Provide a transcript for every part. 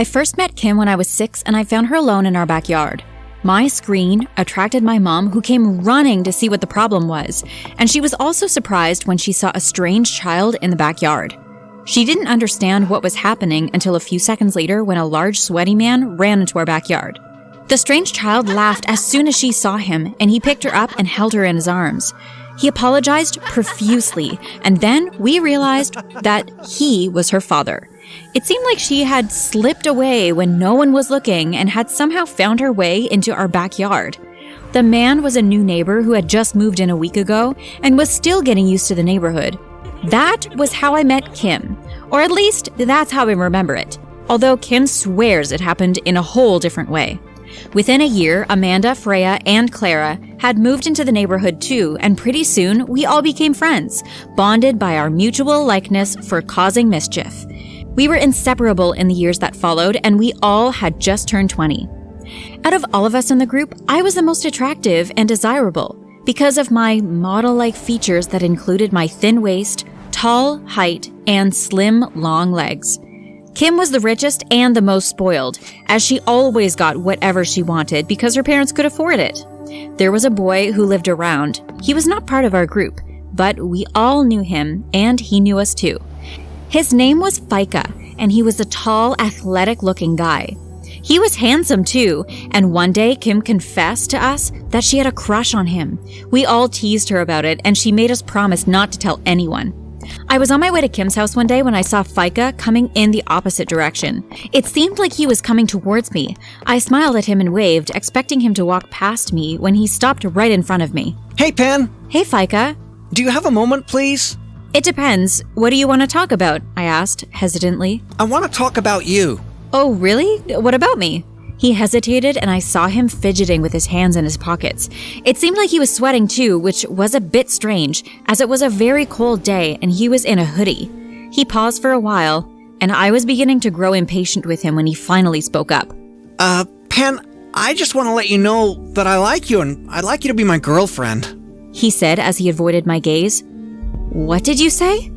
I first met Kim when I was 6 and I found her alone in our backyard. My screen attracted my mom, who came running to see what the problem was, and she was also surprised when she saw a strange child in the backyard. She didn't understand what was happening until a few seconds later when a large sweaty man ran into our backyard. The strange child laughed as soon as she saw him, and he picked her up and held her in his arms. He apologized profusely, and then we realized that he was her father. It seemed like she had slipped away when no one was looking and had somehow found her way into our backyard. The man was a new neighbor who had just moved in a week ago and was still getting used to the neighborhood. That was how I met Kim, or at least that's how I remember it, although Kim swears it happened in a whole different way. Within a year, Amanda, Freya, and Clara had moved into the neighborhood too, and pretty soon we all became friends, bonded by our mutual likeness for causing mischief. We were inseparable in the years that followed, and we all had just turned 20. Out of all of us in the group, I was the most attractive and desirable because of my model-like features that included my thin waist, tall height, and slim, long legs. Kim was the richest and the most spoiled, as she always got whatever she wanted because her parents could afford it. There was a boy who lived around. He was not part of our group, but we all knew him, and he knew us too. His name was Fika, and he was a tall, athletic-looking guy. He was handsome too, and one day Kim confessed to us that she had a crush on him. We all teased her about it, and she made us promise not to tell anyone. I was on my way to Kim's house one day when I saw Fika coming in the opposite direction. It seemed like he was coming towards me. I smiled at him and waved, expecting him to walk past me when he stopped right in front of me. Hey, Pen. Hey, Fika. Do you have a moment, please? It depends. What do you want to talk about? I asked, hesitantly. I want to talk about you. Oh, really? What about me? He hesitated, and I saw him fidgeting with his hands in his pockets. It seemed like he was sweating too, which was a bit strange, as it was a very cold day and he was in a hoodie. He paused for a while, and I was beginning to grow impatient with him when he finally spoke up. Pen, I just want to let you know that I like you and I'd like you to be my girlfriend, he said as he avoided my gaze. What did you say?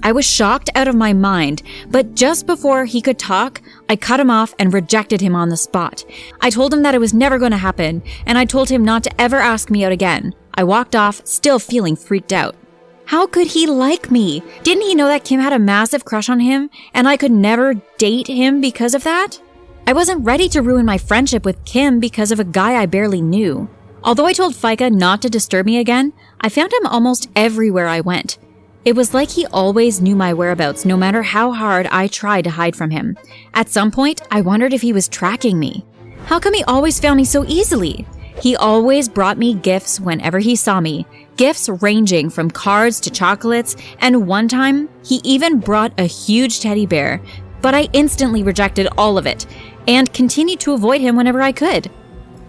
I was shocked out of my mind, but just before he could talk, I cut him off and rejected him on the spot. I told him that it was never going to happen, and I told him not to ever ask me out again. I walked off, still feeling freaked out. How could he like me? Didn't he know that Kim had a massive crush on him, and I could never date him because of that? I wasn't ready to ruin my friendship with Kim because of a guy I barely knew. Although I told Fika not to disturb me again, I found him almost everywhere I went. It was like he always knew my whereabouts, no matter how hard I tried to hide from him. At some point, I wondered if he was tracking me. How come he always found me so easily? He always brought me gifts whenever he saw me, gifts ranging from cards to chocolates, and one time, he even brought a huge teddy bear, but I instantly rejected all of it, and continued to avoid him whenever I could.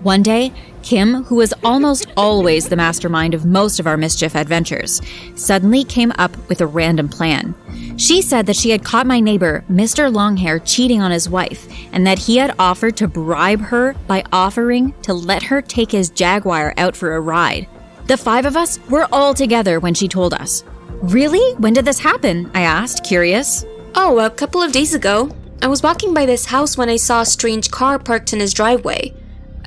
One day, Kim, who was almost always the mastermind of most of our mischief adventures, suddenly came up with a random plan. She said that she had caught my neighbor, Mr. Longhair, cheating on his wife, and that he had offered to bribe her by offering to let her take his Jaguar out for a ride. The 5 of us were all together when she told us. Really? When did this happen? I asked, curious. Oh, a couple of days ago. I was walking by this house when I saw a strange car parked in his driveway.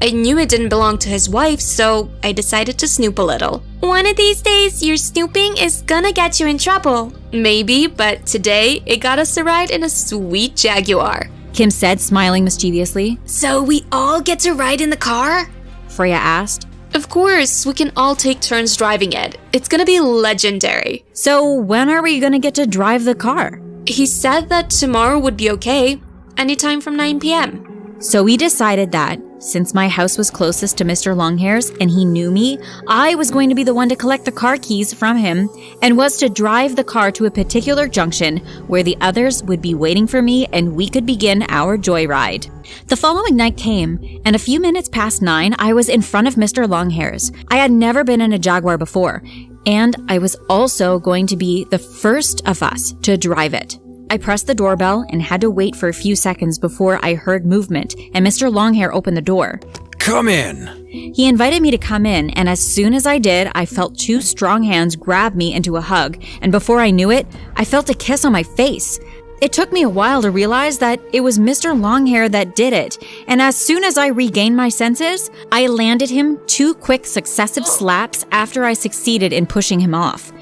I knew it didn't belong to his wife, so I decided to snoop a little. One of these days, your snooping is gonna get you in trouble. Maybe, but today, it got us a ride in a sweet Jaguar, Kim said, smiling mischievously. So we all get to ride in the car? Freya asked. Of course, we can all take turns driving it. It's gonna be legendary. So when are we gonna get to drive the car? He said that tomorrow would be okay, anytime from 9 p.m. So we decided that, since my house was closest to Mr. Longhair's and he knew me, I was going to be the one to collect the car keys from him and was to drive the car to a particular junction where the others would be waiting for me and we could begin our joyride. The following night came, and a few minutes past 9, I was in front of Mr. Longhair's. I had never been in a Jaguar before, and I was also going to be the first of us to drive it. I pressed the doorbell and had to wait for a few seconds before I heard movement, and Mr. Longhair opened the door. Come in. He invited me to come in, and as soon as I did, I felt 2 strong hands grab me into a hug, and before I knew it, I felt a kiss on my face. It took me a while to realize that it was Mr. Longhair that did it, and as soon as I regained my senses, I landed him 2 quick successive slaps after I succeeded in pushing him off.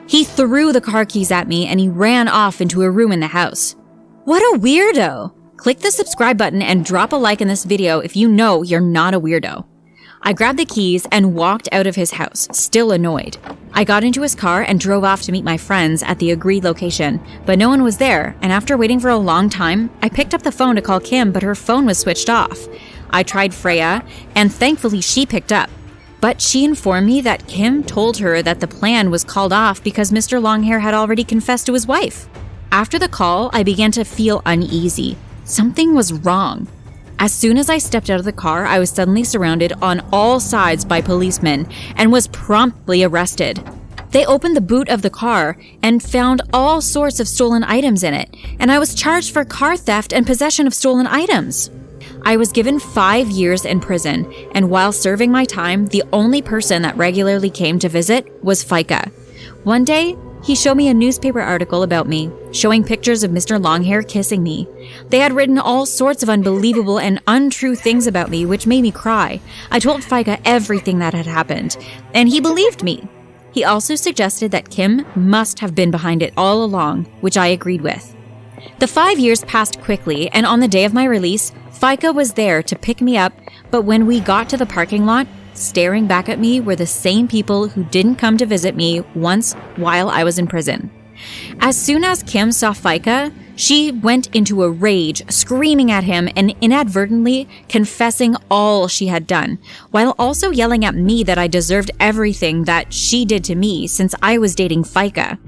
He threw the car keys at me and he ran off into a room in the house. What a weirdo! Click the subscribe button and drop a like in this video if you know you're not a weirdo. I grabbed the keys and walked out of his house, still annoyed. I got into his car and drove off to meet my friends at the agreed location, but no one was there, and after waiting for a long time, I picked up the phone to call Kim, but her phone was switched off. I tried Freya, and thankfully she picked up. But she informed me that Kim told her that the plan was called off because Mr. Longhair had already confessed to his wife. After the call, I began to feel uneasy. Something was wrong. As soon as I stepped out of the car, I was suddenly surrounded on all sides by policemen and was promptly arrested. They opened the boot of the car and found all sorts of stolen items in it, and I was charged for car theft and possession of stolen items. I was given 5 years in prison, and while serving my time, the only person that regularly came to visit was Fika. One day, he showed me a newspaper article about me, showing pictures of Mr. Longhair kissing me. They had written all sorts of unbelievable and untrue things about me, which made me cry. I told Fika everything that had happened, and he believed me. He also suggested that Kim must have been behind it all along, which I agreed with. The 5 years passed quickly, and on the day of my release, Fika was there to pick me up, but when we got to the parking lot, staring back at me were the same people who didn't come to visit me once while I was in prison. As soon as Kim saw Fika, she went into a rage, screaming at him and inadvertently confessing all she had done, while also yelling at me that I deserved everything that she did to me since I was dating Fika.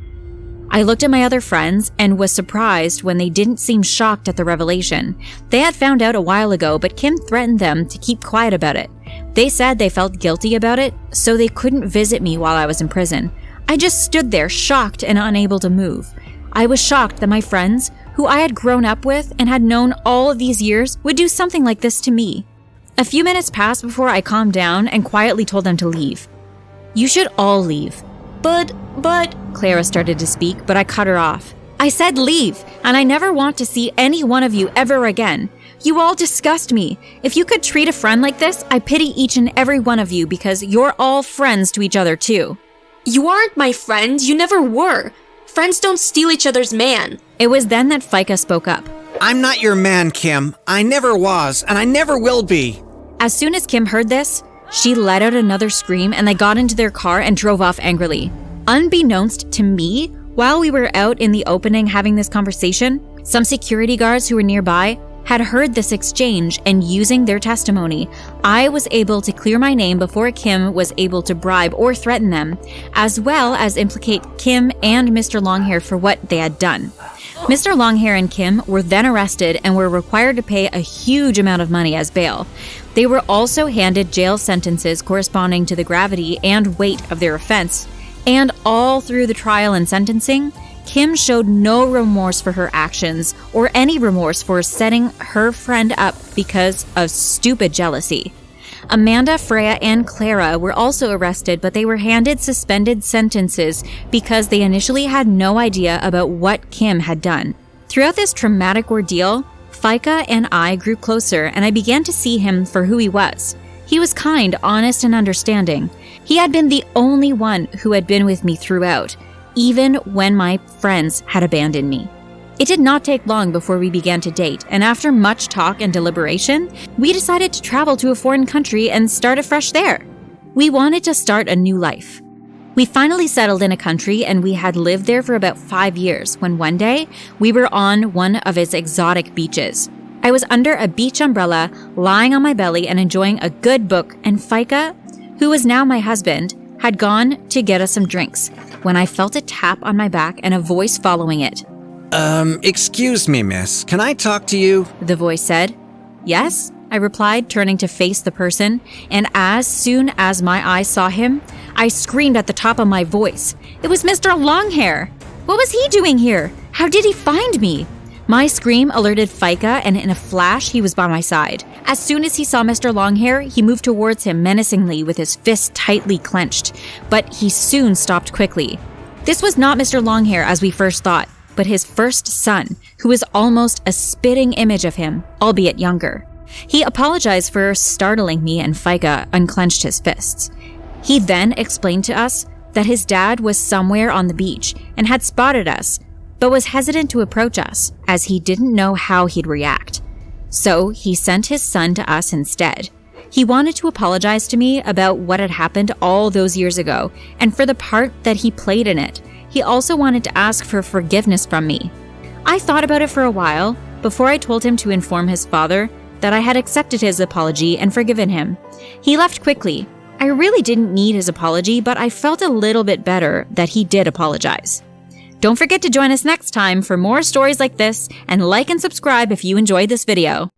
I looked at my other friends and was surprised when they didn't seem shocked at the revelation. They had found out a while ago, but Kim threatened them to keep quiet about it. They said they felt guilty about it, so they couldn't visit me while I was in prison. I just stood there, shocked and unable to move. I was shocked that my friends, who I had grown up with and had known all of these years, would do something like this to me. A few minutes passed before I calmed down and quietly told them to leave. "You should all leave." But, Clara started to speak, but I cut her off. "I said leave, and I never want to see any one of you ever again. You all disgust me. If you could treat a friend like this, I pity each and every one of you because you're all friends to each other too." You aren't my friend. You never were. Friends don't steal each other's man. It was then that Fika spoke up. I'm not your man, Kim. I never was, and I never will be. As soon as Kim heard this, she let out another scream and they got into their car and drove off angrily. Unbeknownst to me, while we were out in the opening having this conversation, some security guards who were nearby had heard this exchange, and using their testimony, I was able to clear my name before Kim was able to bribe or threaten them, as well as implicate Kim and Mr. Longhair for what they had done. Mr. Longhair and Kim were then arrested and were required to pay a huge amount of money as bail. They were also handed jail sentences corresponding to the gravity and weight of their offense, and all through the trial and sentencing, Kim showed no remorse for her actions or any remorse for setting her friend up because of stupid jealousy. Amanda, Freya, and Clara were also arrested, but they were handed suspended sentences because they initially had no idea about what Kim had done. Throughout this traumatic ordeal, Fika and I grew closer, and I began to see him for who he was. He was kind, honest, and understanding. He had been the only one who had been with me throughout, even when my friends had abandoned me. It did not take long before we began to date, and after much talk and deliberation, we decided to travel to a foreign country and start afresh there. We wanted to start a new life. We finally settled in a country, and we had lived there for about 5 years when one day we were on one of its exotic beaches. I was under a beach umbrella, lying on my belly and enjoying a good book, and Fika, who was now my husband, had gone to get us some drinks when I felt a tap on my back and a voice following it. Excuse me, miss. Can I talk to you? The voice said. "Yes," I replied, turning to face the person, and as soon as my eyes saw him, I screamed at the top of my voice. It was Mr. Longhair! What was he doing here? How did he find me? My scream alerted Fika, and in a flash, he was by my side. As soon as he saw Mr. Longhair, he moved towards him menacingly with his fists tightly clenched, but he soon stopped quickly. This was not Mr. Longhair as we first thought, but his first son, who was almost a spitting image of him, albeit younger. He apologized for startling me, and Fika unclenched his fists. He then explained to us that his dad was somewhere on the beach and had spotted us, but was hesitant to approach us as he didn't know how he'd react. So he sent his son to us instead. He wanted to apologize to me about what had happened all those years ago and for the part that he played in it. He also wanted to ask for forgiveness from me. I thought about it for a while before I told him to inform his father that I had accepted his apology and forgiven him. He left quickly. I really didn't need his apology, but I felt a little bit better that he did apologize. Don't forget to join us next time for more stories like this, and like and subscribe if you enjoyed this video.